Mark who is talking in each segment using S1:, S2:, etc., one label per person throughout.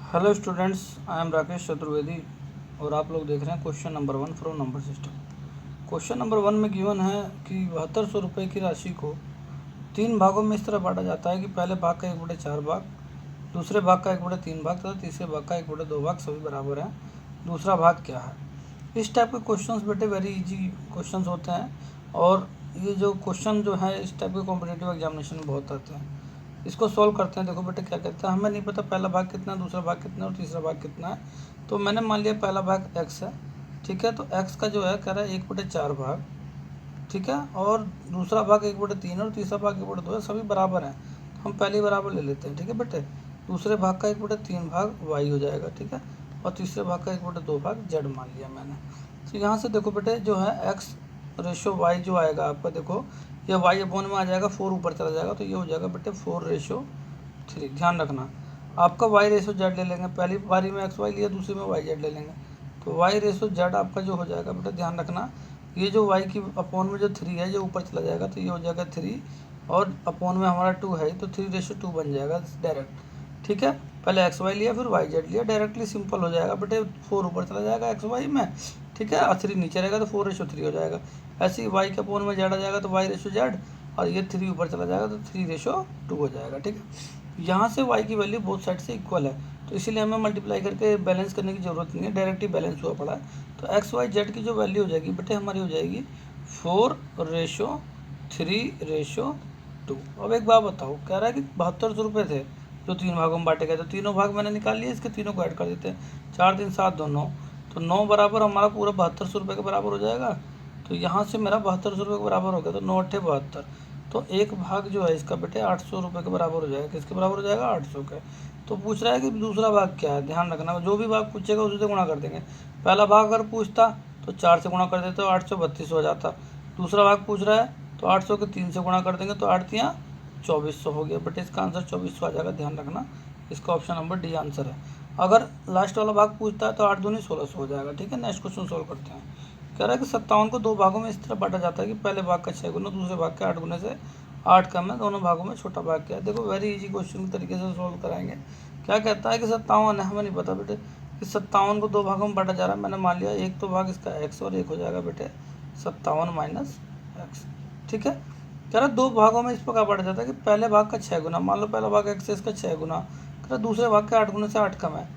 S1: Hello students, I am Rakesh Chaturvedi और आप लोग देख रहे हैं question number 1 from number system. Question number 1 में गिवन है कि 7200 रुपये की राशि को 3 भागों में इस तरह बांटा जाता है कि पहले भाग का 1/4 भाग, दूसरे भाग का 1/3 भाग तथा तीसरे भाग का 1/2 भाग सभी बराबर हैं। दूसरा भाग क्या है? इस टाइप के क्वेश्चंस बेटे वेरी इजी क्वेश्चंस होते हैं और ये जो क्वेश्चन जो है इस टाइप के कॉम्पिटिटिव एग्जामिनेशन में बहुत आते हैं। इसको सॉल्व करते हैं। देखो बेटे क्या कहता है, हमें नहीं पता पहला भाग कितना है, दूसरा भाग कितना है और तीसरा भाग कितना है। तो मैंने मान लिया पहला भाग x है, ठीक है। तो x का जो है कह रहा है 1/4 भाग, ठीक है, और दूसरा भाग 1/3 और तीसरा भाग 1/2 है, सभी बराबर हैं। हम पहले बराबर ले लेते हैं, ठीक है बेटे। दूसरे भाग का 1/3 भाग y हो जाएगा, ठीक है, और तीसरे भाग का 1/2 भाग z मान लिया मैंने। तो यहाँ से देखो बेटे जो है x रेशो y जो आएगा आपका, देखो ये y अपॉन में आ जाएगा, 4 ऊपर चला जाएगा तो ये हो जाएगा बेटे 4:3। ध्यान रखना आपका y रेशो z ले लेंगे, पहली बारी में xy लिया, दूसरी में yz ले लेंगे, तो y रेशो z आपका जो हो जाएगा बेटा, ध्यान रखना ये जो y की अपॉन में जो 3 है जो ऊपर चला जाएगा तो ये हो जाएगा 3 और अपॉन में हमारा 2 है तो 3:2 बन जाएगा डायरेक्ट, ठीक है। पहले एक्स वाई लिया फिर वाई जेड लिया, डायरेक्टली सिंपल हो जाएगा बेटे, 4 ऊपर चला जाएगा एक्स वाई में, ठीक है, और 3 नीचे रहेगा तो 4:3 हो जाएगा। ऐसे ही वाई के अपॉन में जेड आ जाएगा तो y/z, और ये 3 ऊपर चला जाएगा तो 3:2 हो जाएगा, ठीक है। यहाँ से y की वैल्यू बोथ साइड से इक्वल है तो इसीलिए हमें मल्टीप्लाई करके बैलेंस करने की ज़रूरत नहीं है, डायरेक्ट ही बैलेंस हुआ पड़ा है। तो x/y/z की जो वैल्यू हो जाएगी बेटे हमारी हो जाएगी 4:3:2। अब एक बात बताओ, कह रहा है कि 7200 रुपये थे जो 3 भागों में बांटे गए, तो तीनों भाग मैंने निकाल लिए, इसके तीनों को ऐड कर देते हैं, 4 3 7 2 9, तो 9 बराबर हमारा पूरा 7200 रुपये के बराबर हो जाएगा। तो यहाँ से मेरा 7200 रुपये के बराबर हो गया, तो 9 8 72, तो एक भाग जो है इसका बेटे 800 रुपये के बराबर हो जाएगा। किसके बराबर हो जाएगा? 800 के। तो पूछ रहा है कि दूसरा भाग क्या है। ध्यान रखना जो भी भाग पूछेगा उसी से गुणा कर देंगे। पहला भाग अगर पूछता तो 4 से गुणा कर देते तो 832 हो जाता। दूसरा भाग पूछ रहा है तो 800 के 3 से गुणा कर देंगे तो 8 3 2400 हो गया। बट इसका आंसर 2400 आ जाएगा, ध्यान रखना। इसका ऑप्शन नंबर डी आंसर है। अगर लास्ट वाला भाग पूछता है तो 8 दूनी 1600 हो जाएगा, ठीक है। नेक्स्ट क्वेश्चन सोल्व करते हैं। कह रहा है कि 57 को 2 भागों में इस तरह बांटा जाता है कि पहले भाग का 6 गुना, दूसरे भाग के 8 गुने से 8 कम है, दोनों भागों में छोटा भाग क्या है। देखो वेरी इजी क्वेश्चन के तरीके से सोल्व कराएंगे। क्या कहता है कि 57 है, हमें नहीं पता बेटे कि 57 को 2 भागों में बांटा जा रहा है। मैंने मान लिया एक तो भाग इसका x और एक हो जाएगा बेटे 57 माइनस x, ठीक है। कह रहा 2 भागों में इस प्रकार बांटा जाता है कि पहले भाग का 6 गुना, मान लो पहला भाग x है इसका 6 गुना, कह रहा दूसरे भाग के 8 गुने से 8 कम है।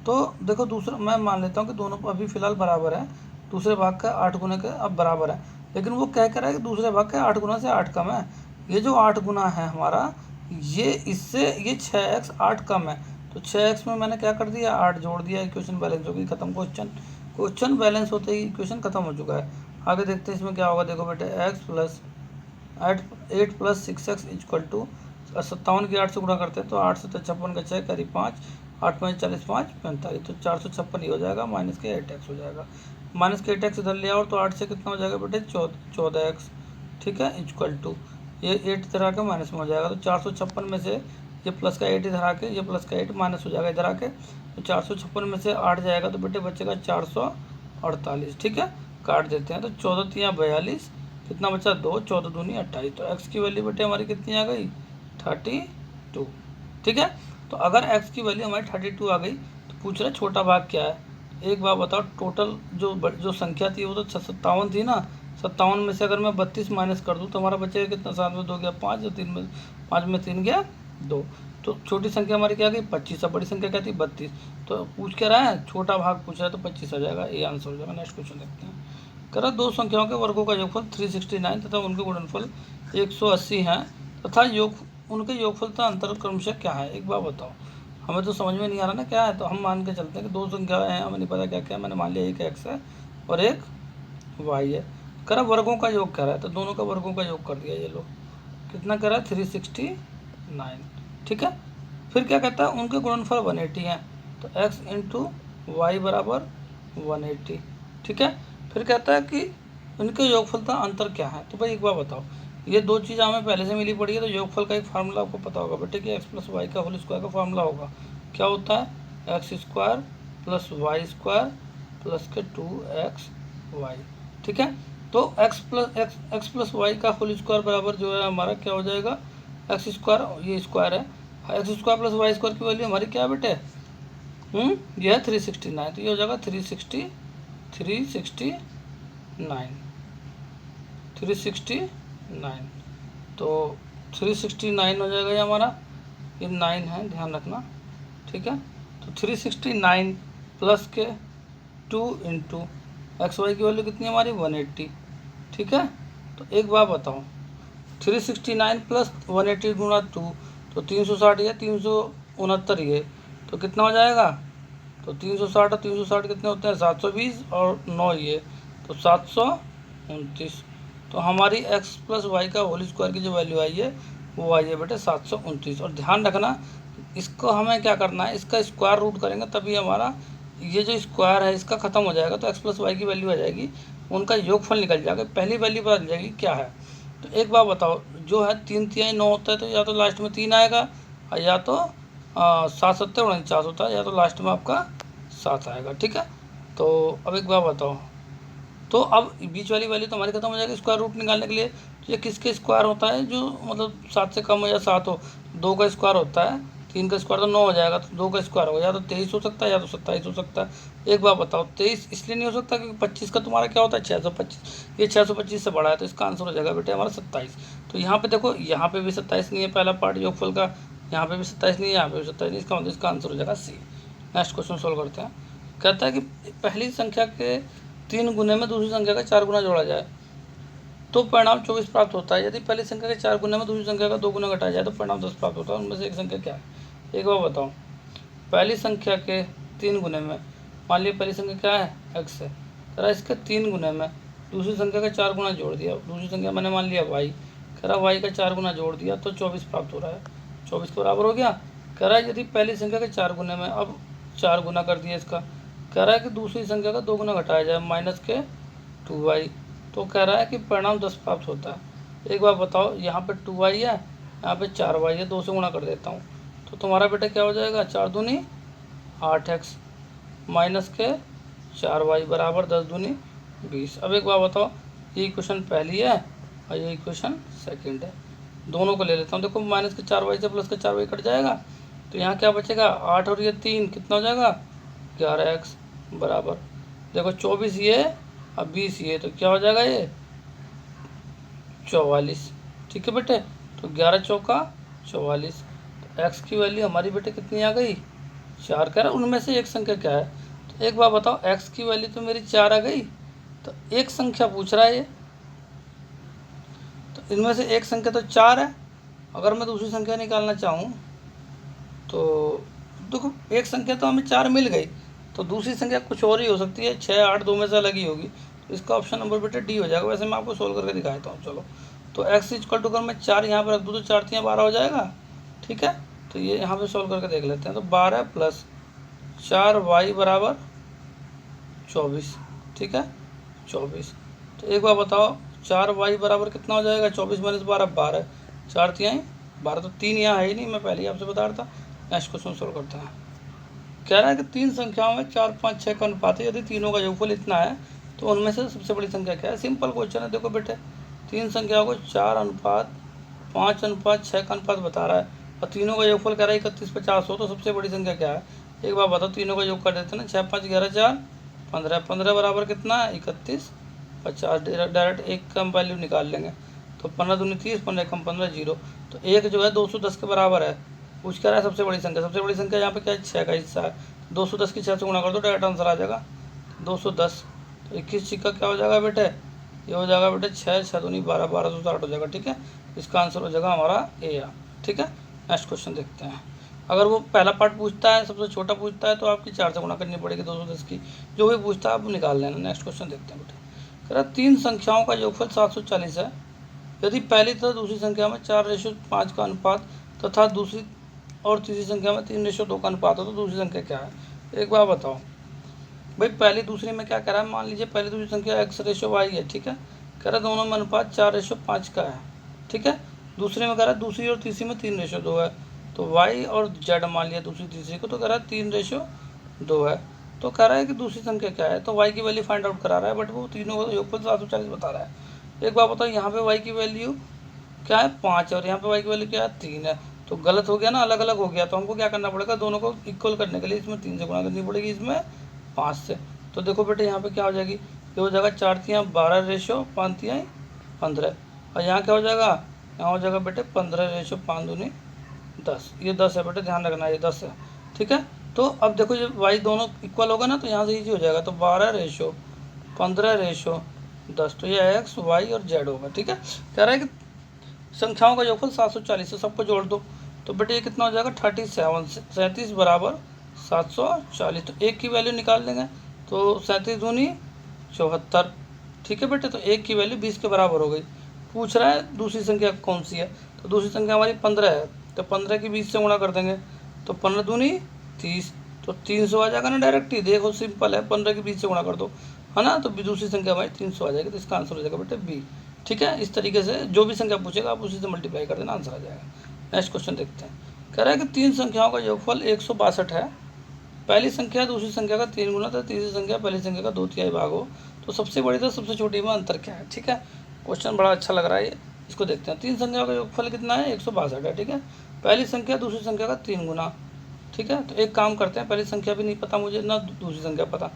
S1: तो देखो दूसरा मैं मान लेता हूँ कि दोनों अभी फिलहाल बराबर है, दूसरे भाग का 8 गुने के अब बराबर है, लेकिन वो क्या कह रहा है कि दूसरे भाग के 8 गुना से 8 कम है। ये जो 8 गुना है हमारा, ये इससे ये 6x 8 कम है, तो 6x में मैंने क्या कर दिया 8 जोड़ दिया, इक्वेशन बैलेंस हो गई, खत्म। क्वेश्चन बैलेंस होते ही इक्वेशन खत्म हो चुका है। आगे देखते हैं इसमें क्या होगा। देखो बेटे x plus 8 plus 6x equal to 57 की 8 से गुणा करते हैं तो 8 से 56 का 6 करीब 5, 8 5 40 5 45, तो 456 ही हो जाएगा, माइनस के 8x हो जाएगा। माइनस के 8x इधर ले आओ तो 8 से कितना हो जाएगा बेटे 14x, ठीक है, इक्वल टू ये 8 इधर आके माइनस में हो जाएगा। तो 456 में से ये प्लस का 8 इधर आके, ये प्लस का 8 माइनस हो जाएगा इधर आके, तो 456 में से 8 जाएगा तो बेटे बचेगा 448, ठीक है। काट देते हैं तो 14 3 42, कितना बचा 2, 14 दूनी 28, तो x की वैल्यू बेटे हमारी कितनी आ गई 32, ठीक है। तो अगर x की वैल्यू हमारी 32 आ गई तो पूछ रहा है छोटा भाग क्या है। एक बात बताओ, टोटल जो संख्या थी वो तो 57 थी ना, 57 में से अगर मैं 32 माइनस कर दूँ तो हमारा बचेगा कितना, 7 में 2 गया 5 और 3 में 5 में 3 गया 2, तो छोटी संख्या हमारी क्या गई 25 और बड़ी संख्या क्या थी 32। तो पूछ के रहा है छोटा भाग पूछ रहा है तो 25 आ जाएगा, ये आंसर हो जाएगा। नेक्स्ट क्वेश्चन देखते हैं। करा दो संख्याओं के वर्गों का योगफल 369 तथा उनके गुणनफल 180 हैं तथा उनके योगफल तथा अंतर क्रमशः क्या है। एक बार बताओ, हमें तो समझ में नहीं आ रहा ना क्या है, तो हम मान के चलते हैं कि 2 संख्याएं हैं, हमें नहीं पता क्या क्या है। मैंने मान लिया एक x है और एक y है। करा वर्गों का योग कह रहा है तो दोनों का वर्गों का योग कर दिया, ये लो कितना कह रहा है 369, ठीक है। फिर क्या कहता है उनके गुणनफल 180 हैं, तो x इंटू वाई बराबर 180, ठीक है। फिर कहता है कि उनके योगफल का अंतर क्या है। तो भाई एक बार बताओ, ये दो चीज़ हमें पहले से मिली पड़ी है, तो योगफल का एक फार्मूला आपको पता होगा बेटे कि x प्लस वाई का होल स्क्वायर का फार्मूला होगा, क्या होता है x square plus y square plus के 2xy, ठीक है। तो x प्लस वाई का होल स्क्वायर बराबर जो है हमारा क्या हो जाएगा x स्क्वायर, ये स्क्वायर है, x square plus y square की वैल्यू हमारी क्या है बेटे ये है 369, तो ये हो जाएगा 369 तो 369 हो जाएगा ये हमारा, ये 9 है, ध्यान रखना, ठीक है। तो 369 प्लस के 2 इंटू एक्स वाई की वैल्यू कितनी है हमारी 180, ठीक है। तो एक बात बताओ, 369 प्लस 180 गुणा 2 तो 360 है, 369 ये, तो कितना हो जाएगा, तो 360 और 360 कितने होते हैं 720 और 9 ये, तो 729। तो हमारी x प्लस वाई का होल स्क्वायर की जो वैल्यू आई है वो आई है बेटे 729। और ध्यान रखना इसको हमें क्या करना है, इसका स्क्वायर रूट करेंगे तभी हमारा ये जो स्क्वायर है इसका खत्म हो जाएगा, तो x प्लस वाई की वैल्यू आ जाएगी, उनका योगफल निकल जाएगा, पहली वैल्यू पता चल जाएगी क्या है। तो एक बात बताओ, जो है 3×3=9 होता है, तो या तो लास्ट में 3 आएगा और या तो 7×7=49 होता है, या तो लास्ट में आपका 7 आएगा, ठीक है। तो अब एक बात बताओ, तो अब बीच वाली वैल्यू तो हमारी खत्म हो जाएगी स्क्वायर रूट निकालने के लिए। तो ये किसके स्क्वायर होता है, जो मतलब 7 से कम हो या 7 हो, 2 का स्क्वायर होता है, 3 का स्क्वायर तो 9 हो जाएगा, तो 2 का स्क्वायर होगा, या तो 23 हो सकता है या तो 27 हो सकता है। एक बात बताओ, 23 इसलिए नहीं हो सकता क्योंकि 25 का तुम्हारा क्या होता है 625, ये 625 से बड़ा है, तो इसका आंसर हो जाएगा बेटे हमारा 27। तो यहाँ पे देखो, यहाँ पे भी 27 नहीं है पहला पार्ट योगफल का, यहाँ पे भी 27 नहीं है, यहाँ पे भी 27 नहीं, इसका मतलब इसका आंसर हो जाएगा सी। नेक्स्ट क्वेश्चन सोल्व करते हैं। कहता है कि पहली संख्या के 3 गुने में दूसरी संख्या का 4 गुना जोड़ा जाए तो परिणाम 24 प्राप्त होता है। यदि पहली संख्या के 4 गुने में दूसरी संख्या का 2 गुना घटाया जाए तो परिणाम 10 प्राप्त होता है। उनमें से एक संख्या क्या है, एक बार बताओ। पहली संख्या के 3 गुने में, मान लिया पहली संख्या क्या है x है, कह रहा इसके 3 गुने में दूसरी संख्या का 4 गुना जोड़ दिया, दूसरी संख्या मैंने मान लिया y, कह रहा y का 4 गुना जोड़ दिया तो 24 प्राप्त हो रहा है, 24 के बराबर हो गया। कह रहा है यदि पहली संख्या के 4 गुने में, अब 4 गुना कर दिया इसका, कह रहा है कि दूसरी संख्या का 2 गुना घटाया जाए माइनस के 2y, तो कह रहा है कि परिणाम 10 प्राप्त होता है। एक बार बताओ, यहाँ पे 2y है, यहाँ पे 4y है, 2 से गुणा कर देता हूँ, तो तुम्हारा बेटा क्या हो जाएगा 4 दूनी 8x माइनस के 4y बराबर 10 दूनी 20। अब एक बार बताओ, ये इक्वेशन पहली है और ये इक्वेशन सेकंड है, दोनों को ले लेता हूँ। देखो माइनस के 4y से प्लस के 4y कट जाएगा, तो यहाँ क्या बचेगा 8 और ये 3 कितना हो जाएगा 11x बराबर, देखो 24 ये अब 20 ये, तो क्या हो जाएगा ये 44, ठीक है बेटे। तो 11 चौका 44, तो x की वैल्यू हमारी बेटे कितनी आ गई 4। कह रहा है उनमें से एक संख्या क्या है, तो एक बार बताओ x की वैल्यू तो मेरी 4 आ गई, तो एक संख्या पूछ रहा है ये, तो इनमें से एक संख्या तो 4 है। अगर मैं दूसरी संख्या निकालना चाहूँ तो देखो एक संख्या तो हमें 4 मिल गई, तो दूसरी संख्या कुछ और ही हो सकती है, 6 8 2 में से अलग ही होगी, तो इसका ऑप्शन नंबर बेटा डी हो जाएगा। वैसे मैं आपको सोल्व करके दिखाता हूँ, चलो। तो x इक्वल टू, अगर मैं 4 यहाँ पर रख दूँ तो 4 3 12 हो जाएगा, ठीक है। तो ये यहाँ पे सोल्व करके देख लेते हैं। तो 12 प्लस 4y बराबर 24, ठीक है 24। तो एक बार बताओ 4y बराबर कितना हो जाएगा 24 माइनस 12 12, 4 3 12, तो 3 यहाँ है ही नहीं, मैं पहले ही आपसे बता रहा था। नेक्स्ट क्वेश्चन सोल्व करते हैं। कह रहा है कि 3 संख्याओं में 4 5 6 का अनुपात है, यदि तीनों का योगफल इतना है तो उनमें से सबसे बड़ी संख्या क्या है। सिंपल क्वेश्चन है, देखो बेटे 3 संख्याओं को 4:5:6 का अनुपात बता रहा है और तीनों का योगफल कह रहा है 31 50 हो, तो सबसे बड़ी संख्या क्या है। एक बार बताओ, तीनों का योग कर देते हैं ना, 6 5 11 4 15, 15 बराबर कितना है 31 50, डायरेक्ट एक कम वैल्यू निकाल लेंगे, तो 15 दूनी 30, 15 कम 15 0, तो एक जो है 210 के बराबर है। पूछ कह रहा है सबसे बड़ी संख्या, सबसे बड़ी संख्या यहाँ पे क्या है 6 का हिस्सा है, 210 की 6 से गुणा कर दो, डायरेक्ट आंसर आ जाएगा 210। तो 21 सिक्का क्या हो जाएगा बेटे, ये हो जाएगा बेटे 6 6 दूनी 12, 1260 हो जाएगा, ठीक है। इसका आंसर हो जाएगा हमारा ए, ठीक है। नेक्स्ट क्वेश्चन देखते हैं। अगर वो पहला पार्ट पूछता है सबसे छोटा पूछता है तो आपकी 4 से गुणा करनी पड़ेगी 210 की, जो भी पूछता है आप निकाल लेना। नेक्स्ट क्वेश्चन देखते हैं बेटे। कह रहा 3 संख्याओं का योगफल 740 है, यदि पहली तथा दूसरी संख्या में 4:5 का अनुपात तथा दूसरी और तीसरी संख्या में 3:2 का अनुपात हो तो दूसरी संख्या क्या है। एक बार बताओ भाई, पहली दूसरी में क्या कह रहा है, मान लीजिए पहली दूसरी संख्या x/y है, ठीक है। कह रहा है दोनों में अनुपात 4:5 का है, ठीक है। दूसरे में कह रहा है दूसरी और तीसरी में 3:2 है, तो y और z मान लिया दूसरी तीसरी को, तो कह रहा है 3:2 है। तो कह रहा है कि दूसरी संख्या क्या है, तो y की वैल्यू फाइंड आउट करा रहा है, बट वो तीनों का योगफल 740 बता रहा है। एक बार बताओ, यहाँ पे y की वैल्यू क्या है 5 और यहाँ पे y की वैल्यू क्या है 3 है, तो गलत हो गया ना, अलग अलग हो गया। तो हमको क्या करना पड़ेगा, दोनों को इक्वल करने के लिए इसमें 3 से गुणा करनी पड़ेगी, इसमें 5 से। तो देखो बेटे यहाँ पे क्या हो जाएगी, ये हो जाएगा 4 तिहाई 12 रेशो 5 तिहाई 15। और यहाँ क्या हो जाएगा, यहाँ हो जाएगा बेटे 15 रेशो 5 दूनी 10। ये 10 है बेटे, ध्यान रखना ये 10 है, ठीक है। तो अब देखो जब वाई दोनों इक्वल होगा ना, तो यहाँ से ईजी हो जाएगा। तो 12 रेशो 15 रेशो 10, तो ये एक्स वाई और जेड होगा, ठीक है। कह रहा है कि संख्याओं का योगफल 740 है, सबको जोड़ दो। तो बेटे ये कितना हो जाएगा 37, 37 बराबर 740। तो एक की वैल्यू निकाल लेंगे, तो 37 दूनी 74, ठीक है बेटे। तो एक की वैल्यू 20 के बराबर हो गई। पूछ रहा है दूसरी संख्या कौन सी है, तो दूसरी संख्या हमारी 15 है। तो 15 की 20 से गुणा कर देंगे, तो 15 दूनी 30, तो 300 आ जाएगा ना डायरेक्ट ही। देखो सिंपल है, 15 की 20 से गुणा कर दो, है ना। तो दूसरी संख्या हमारी 300 आ जाएगी। तो इसका आंसर हो जाएगा बेटे बी, ठीक है। इस तरीके से जो भी संख्या पूछेगा आप उसी से मल्टीप्लाई कर देना, आंसर आ जाएगा। नेक्स्ट क्वेश्चन देखते हैं। कह रहा है कि 3 संख्याओं का योगफल 162 है। पहली संख्या दूसरी संख्या का 3 गुना था, तीसरी संख्या पहली संख्या का 2 तिहाई भाग हो, तो सबसे बड़ी तो सबसे छोटी में अंतर क्या है, ठीक है। क्वेश्चन बड़ा अच्छा लग रहा है ये, इसको देखते हैं। 3 संख्याओं का योगफल कितना है, 162 है, ठीक है। पहली संख्या दूसरी संख्या का 3 गुना, ठीक है। तो एक काम करते हैं, पहली संख्या भी नहीं पता मुझे ना दूसरी संख्या पता,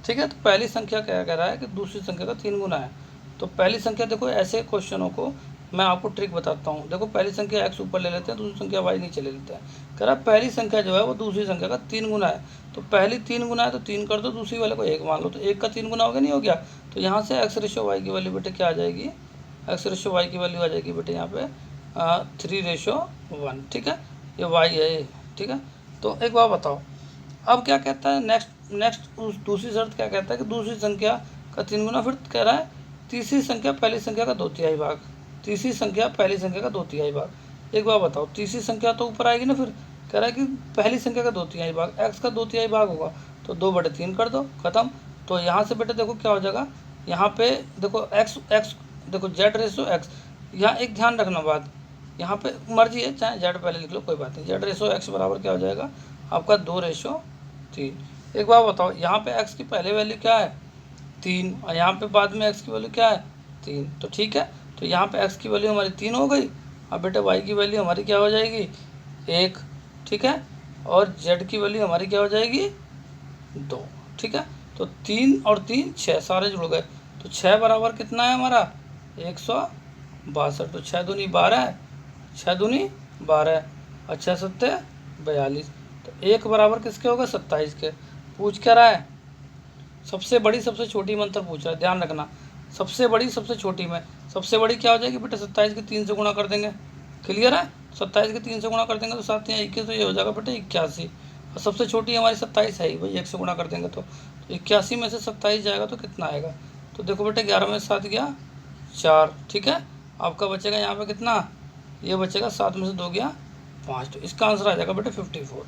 S1: ठीक है। तो पहली संख्या क्या कह रहा है कि दूसरी संख्या का 3 गुना है। तो पहली संख्या देखो, ऐसे क्वेश्चनों को मैं आपको ट्रिक बताता हूँ। देखो पहली संख्या x ऊपर ले लेते हैं, दूसरी संख्या y नीचे ले लेते हैं। कह रहा है पहली संख्या जो है वो दूसरी संख्या का 3 गुना है। तो पहली 3 गुना है तो 3 कर दो, दूसरी वाले को 1 मान लो, तो 1 का 3 गुना हो गया, नहीं हो गया। तो यहाँ से x रेशो वाई की वैल्यू बेटे क्या आ जाएगी, x रेशो वाई की वैल्यू आ जाएगी बेटे यहाँ पे 3:1, ठीक है। ये y है ये, ठीक है। तो एक बार बताओ, अब क्या कहता है नेक्स्ट दूसरी शर्त क्या कहता है कि दूसरी संख्या का 3 गुना, फिर कह रहा है तीसरी संख्या पहली संख्या का 2 तिहाई भाग, तीसरी संख्या पहली संख्या का 2 तिहाई भाग। एक बार बताओ, तीसरी संख्या तो ऊपर आएगी ना, फिर कह रहा है कि पहली संख्या का 2 तिहाई भाग, x का 2 तिहाई भाग होगा, तो 2/3 कर दो, खत्म। तो यहाँ से बेटे देखो क्या हो जाएगा, यहाँ पे देखो x देखो z रेशो x। यहाँ एक ध्यान रखना बात, यहाँ पे मर्जी है, चाहे z पहले लिख लो कोई बात नहीं। z रेशो x बराबर क्या हो जाएगा आपका 2:3। एक बार बताओ, यहाँ पे x की पहले वैल्यू क्या है 3, और यहाँ पे बाद में x की वैल्यू क्या है 3, तो ठीक है। तो यहाँ पे x की वैल्यू हमारी 3 हो गई। अब बेटे y की वैल्यू हमारी क्या हो जाएगी 1, ठीक है। और z की वैल्यू हमारी क्या हो जाएगी 2, ठीक है। तो 3 और 3 6, सारे जुड़ गए। तो 6 बराबर कितना है हमारा 162। तो 6 दूनी 12 है, 6 दूनी 12 और 6 सत्ते 42। तो 1 बराबर किसके होगा 27 के। पूछ क्या रहा है, सबसे बड़ी सबसे छोटी में अंतर पूछ रहा है, ध्यान रखना। सबसे बड़ी सबसे छोटी में, सबसे बड़ी क्या हो जाएगी बेटा 27 के 3 से गुणा कर देंगे, क्लियर है। 27 के 3 से गुणा कर देंगे तो 7 या 21, तो ये हो जाएगा बेटे 81। और सबसे छोटी हमारी 27 है ही भाई, 1 से गुणा कर देंगे तो 81 में से 27 जाएगा तो कितना आएगा। तो देखो बेटे 11 में 7 गया 4, ठीक है। आपका बचेगा यहाँ पे कितना, ये बचेगा 7 में से 2 गया 5। तो इसका आंसर आ जाएगा बेटे 54।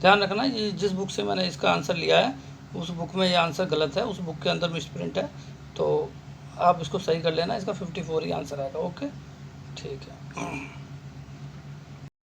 S1: ध्यान रखना, ये जिस बुक से मैंने इसका आंसर लिया है उस बुक में ये आंसर गलत है, उस बुक के अंदर मिसप्रिंट है, तो आप इसको सही कर लेना। इसका 54 ही आंसर आएगा। ओके, ठीक है।